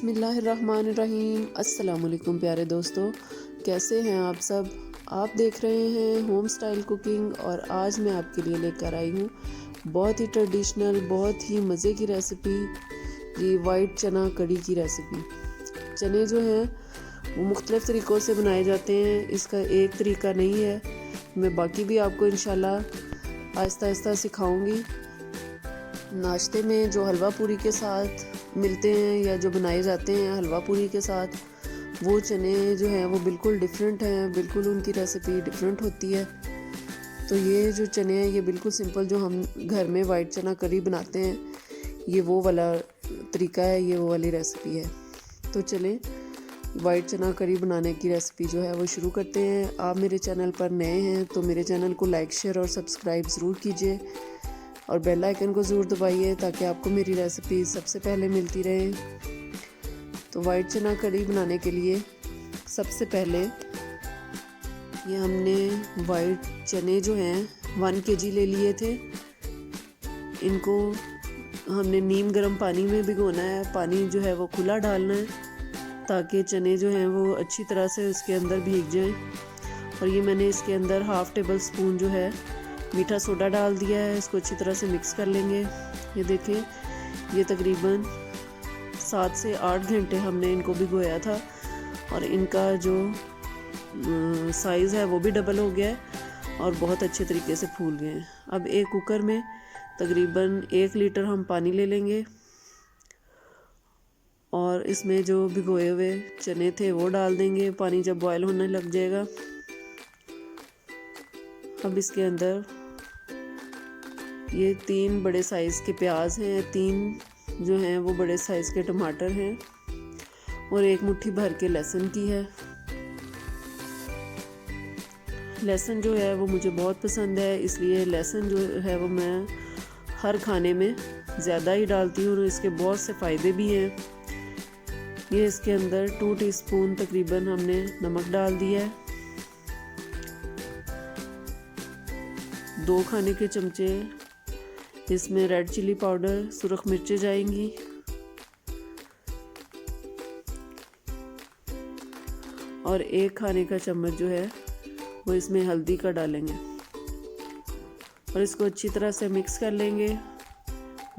बिस्मिल्लाहिर्रहमानिर्रहीम। अस्सलाम वालेकुम प्यारे दोस्तों, कैसे हैं आप सब। आप देख रहे हैं होम स्टाइल कुकिंग और आज मैं आपके लिए लेकर आई हूँ बहुत ही ट्रेडिशनल, बहुत ही मज़े की रेसिपी, ये वाइट चना कड़ी की रेसिपी। चने जो हैं वो मुख्तलिफ़ तरीक़ों से बनाए जाते हैं, इसका एक तरीका नहीं है। मैं बाकी भी आपको इंशाल्लाह आहिस्ता आहिस्ता सिखाऊंगी। नाश्ते में जो हलवा पूरी के साथ मिलते हैं या जो बनाए जाते हैं हलवा पूरी के साथ, वो चने जो हैं वो बिल्कुल डिफरेंट हैं, बिल्कुल उनकी रेसिपी डिफरेंट होती है। तो ये जो चने हैं ये बिल्कुल सिंपल जो हम घर में वाइट चना करी बनाते हैं, ये वो वाला तरीका है, ये वो वाली रेसिपी है। तो चलें वाइट चना करी बनाने की रेसिपी जो है वो शुरू करते हैं। आप मेरे चैनल पर नए हैं तो मेरे चैनल को लाइक शेयर और सब्सक्राइब ज़रूर कीजिए और बेल आइकन को ज़रूर दबाइए ताकि आपको मेरी रेसिपी सबसे पहले मिलती रहे। तो वाइट चना कड़ी बनाने के लिए सबसे पहले ये हमने वाइट चने जो हैं 1 kg ले लिए थे। इनको हमने नीम गर्म पानी में भिगोना है। पानी जो है वो खुला डालना है ताकि चने जो हैं वो अच्छी तरह से उसके अंदर भीग जाएं। और ये मैंने इसके अंदर हाफ़ टेबल स्पून जो है मीठा सोडा डाल दिया है। इसको अच्छी तरह से मिक्स कर लेंगे। ये देखें, ये तकरीबन 7 से 8 घंटे हमने इनको भिगोया था और इनका जो साइज़ है वो भी डबल हो गया है और बहुत अच्छे तरीके से फूल गए हैं। अब एक कुकर में तकरीबन 1 लीटर हम पानी ले लेंगे और इसमें जो भिगोए हुए चने थे वो डाल देंगे। पानी जब बॉयल होने लग जाएगा, अब इसके अंदर ये 3 बड़े साइज़ के प्याज हैं, 3 जो हैं वो बड़े साइज़ के टमाटर हैं और 1 मुट्ठी भर के लहसुन की है। लहसुन जो है वो मुझे बहुत पसंद है, इसलिए लहसुन जो है वो मैं हर खाने में ज़्यादा ही डालती हूँ और इसके बहुत से फ़ायदे भी हैं। ये इसके अंदर 2 टीस्पून तकरीबन हमने नमक डाल दिया है, 2 खाने के चमचे इसमें रेड चिली पाउडर, सुरख मिर्चें जाएंगी और 1 खाने का चम्मच जो है वो इसमें हल्दी का डालेंगे और इसको अच्छी तरह से मिक्स कर लेंगे।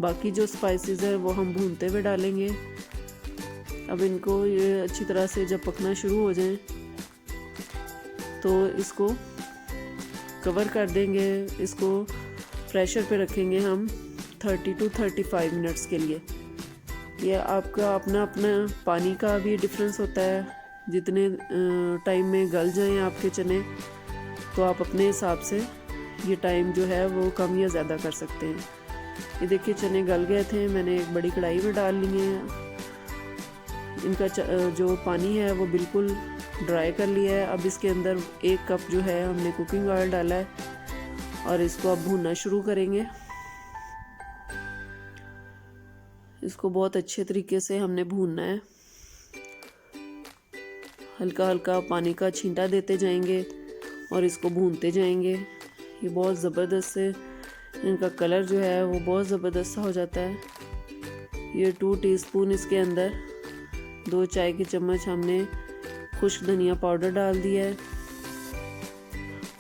बाकी जो स्पाइसेस है वो हम भूनते हुए डालेंगे। अब इनको ये अच्छी तरह से जब पकना शुरू हो जाए तो इसको कवर कर देंगे। इसको प्रेशर पे रखेंगे हम 30 to 35 मिनट्स के लिए। ये आपका अपना अपना पानी का भी डिफरेंस होता है, जितने टाइम में गल जाएं आपके चने तो आप अपने हिसाब से ये टाइम जो है वो कम या ज़्यादा कर सकते हैं। ये देखिए चने गल गए थे, मैंने एक बड़ी कढ़ाई में डाल लिए हैं। इनका जो पानी है वो बिल्कुल ड्राई कर लिया है। अब इसके अंदर 1 कप जो है हमने कुकिंग ऑयल डाला है और इसको अब भूनना शुरू करेंगे। इसको बहुत अच्छे तरीके से हमने भूनना है, हल्का हल्का पानी का छींटा देते जाएंगे और इसको भूनते जाएंगे। ये बहुत ज़बरदस्त से इनका कलर जो है वो बहुत ज़बरदस्त सा हो जाता है। ये 2 टीस्पून इसके अंदर 2 चाय के चम्मच हमने खुश्क धनिया पाउडर डाल दिया है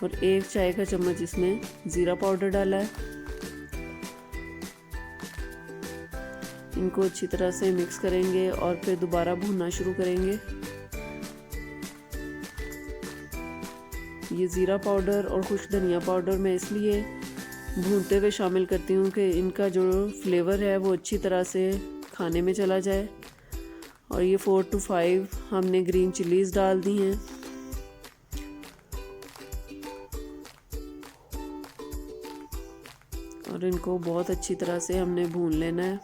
और 1 चाय का चम्मच इसमें ज़ीरा पाउडर डाला है। इनको अच्छी तरह से मिक्स करेंगे और फिर दोबारा भूनना शुरू करेंगे। ये ज़ीरा पाउडर और खुश्क धनिया पाउडर मैं इसलिए भूनते हुए शामिल करती हूँ कि इनका जो फ्लेवर है वो अच्छी तरह से खाने में चला जाए। और ये 4 to 5 हमने ग्रीन चिलीज़ डाल दी हैं। और इनको बहुत अच्छी तरह से हमने भून लेना है।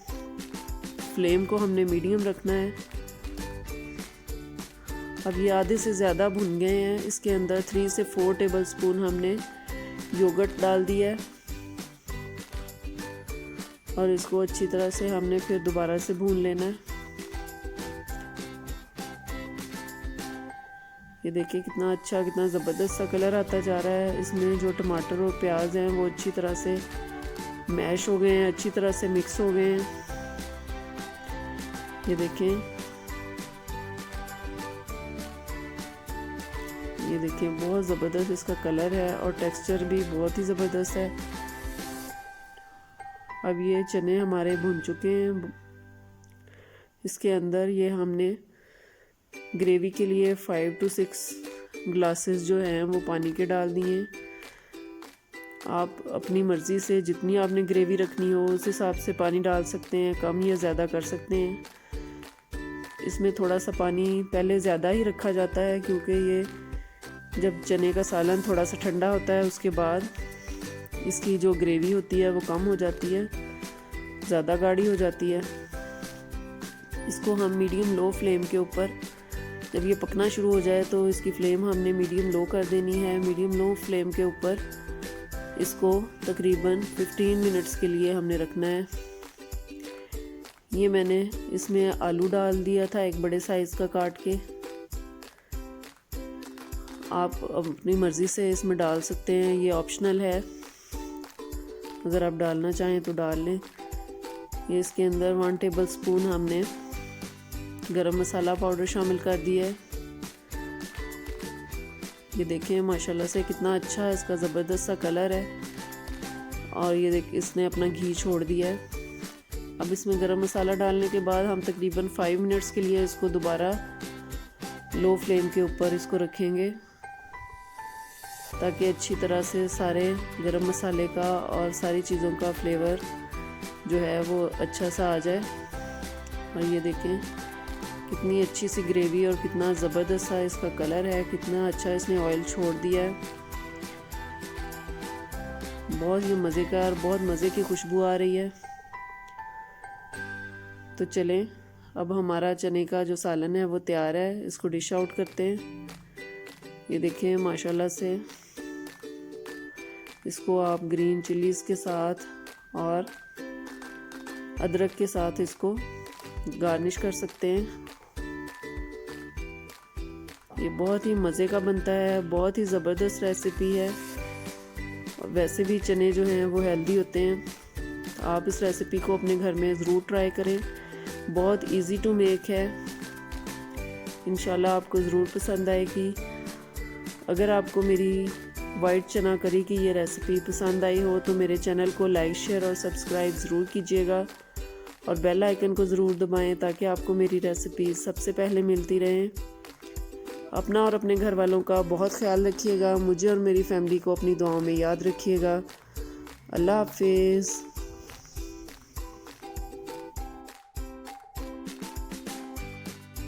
फ्लेम को हमने मीडियम रखना है। अब ये आधे से ज़्यादा भुन गए हैं। इसके अंदर 3 से 4 टेबलस्पून हमने योगर्ट डाल दिया है और इसको अच्छी तरह से हमने फिर दोबारा से भून लेना है। ये देखिए कितना अच्छा, कितना ज़बरदस्त सा कलर आता जा रहा है। इसमें जो टमाटर और प्याज हैं वो अच्छी तरह से मैश हो गए हैं, अच्छी तरह से मिक्स हो गए हैं। ये देखें ये देखिए बहुत ज़बरदस्त इसका कलर है और टेक्सचर भी बहुत ही ज़बरदस्त है। अब ये चने हमारे भुन चुके हैं। इसके अंदर ये हमने ग्रेवी के लिए 5 to 6 ग्लासेस जो हैं वो पानी के डाल दिए। आप अपनी मर्ज़ी से जितनी आपने ग्रेवी रखनी हो उस हिसाब से पानी डाल सकते हैं, कम या ज़्यादा कर सकते हैं। इसमें थोड़ा सा पानी पहले ज़्यादा ही रखा जाता है क्योंकि ये जब चने का सालन थोड़ा सा ठंडा होता है उसके बाद इसकी जो ग्रेवी होती है वो कम हो जाती है, ज़्यादा गाढ़ी हो जाती है। इसको हम मीडियम लो फ्लेम के ऊपर, जब ये पकना शुरू हो जाए तो इसकी फ्लेम हमने मीडियम लो कर देनी है। मीडियम लो फ्लेम के ऊपर इसको तकरीबन 15 मिनट्स के लिए हमने रखना है। ये मैंने इसमें आलू डाल दिया था एक बड़े साइज़ का काट के। आप अपनी मर्ज़ी से इसमें डाल सकते हैं, ये ऑप्शनल है, अगर आप डालना चाहें तो डाल लें। ये इसके अंदर 1 टेबल स्पून हमने गरम मसाला पाउडर शामिल कर दिया है। ये देखें माशाल्लाह से कितना अच्छा इसका ज़बरदस्त सा कलर है और ये देख इसने अपना घी छोड़ दिया है। अब इसमें गरम मसाला डालने के बाद हम तकरीबन 5 मिनट्स के लिए इसको दोबारा लो फ्लेम के ऊपर इसको रखेंगे ताकि अच्छी तरह से सारे गरम मसाले का और सारी चीज़ों का फ्लेवर जो है वो अच्छा सा आ जाए। और ये देखें कितनी अच्छी सी ग्रेवी और कितना ज़बरदस्त सा इसका कलर है, कितना अच्छा इसने ऑयल छोड़ दिया है। बहुत ही मज़ेदार, बहुत मज़े की खुशबू आ रही है। तो चलें अब हमारा चने का जो सालन है वो तैयार है, इसको डिश आउट करते हैं। ये देखें माशाल्लाह से इसको आप ग्रीन चिलीज़ के साथ और अदरक के साथ इसको गार्निश कर सकते हैं। ये बहुत ही मज़े का बनता है, बहुत ही ज़बरदस्त रेसिपी है। वैसे भी चने जो हैं वो हेल्दी होते हैं। आप इस रेसिपी को अपने घर में ज़रूर ट्राई करें, बहुत इजी टू मेक है। इंशाल्लाह आपको ज़रूर पसंद आएगी। अगर आपको मेरी वाइट चना करी की ये रेसिपी पसंद आई हो तो मेरे चैनल को लाइक, शेयर और सब्सक्राइब ज़रूर कीजिएगा और बेल आइकन को ज़रूर दबाएं ताकि आपको मेरी रेसिपी सबसे पहले मिलती रहें। अपना और अपने घर वालों का बहुत ख्याल रखिएगा। मुझे और मेरी फैमिली को अपनी दुआओं में याद रखिएगा। अल्लाह हाफिज़।